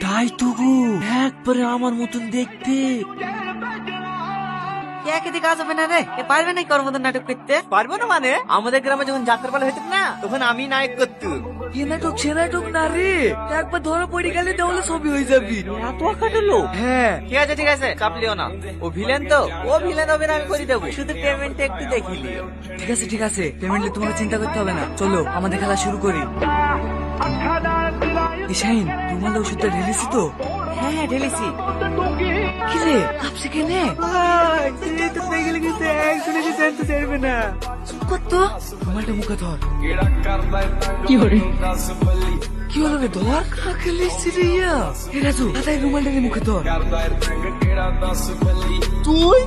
তাই তো গো, একবারে আমার মতন দেখতে। এদিকে আসবে না রে, এ পারবে না ওর মতন নাটক করতে? পারবো না মানে? আমাদের গ্রামে যখন যাত্রা পালা হইতো না, তখন আমি নায়ক করতুম। এ নাটক সে নাটক না রে, একবার ধরা পড়ে গেলে তাহলে সবই হয়ে যাবি। এত কাটলো? হ্যাঁ ঠিক আছে চাপ লিও না। ও ভিলেন তো, ও ভিলেন হবে না আমি করে দেবো, শুধু পেমেন্ট একটু দেখিলি। ঠিক আছে, পেমেন্টে তোমাকে চিন্তা করতে হবে না। চলো আমাদের খেলা শুরু করি। শাহিন, তোমার ওষুধটা ঢেলেছি তো? হ্যাঁ ঢেলেছি। কি রে আপসে কেনে? তো পেয়ে গেছে, একজনে যে জানতে চাইবে না। কত রুমালটা মুখে ধর। কি হলো রে? ধর কাকেলিছি রে ইয়া। এ রাজু, তাই রুমালটা মুখে ধর। তুই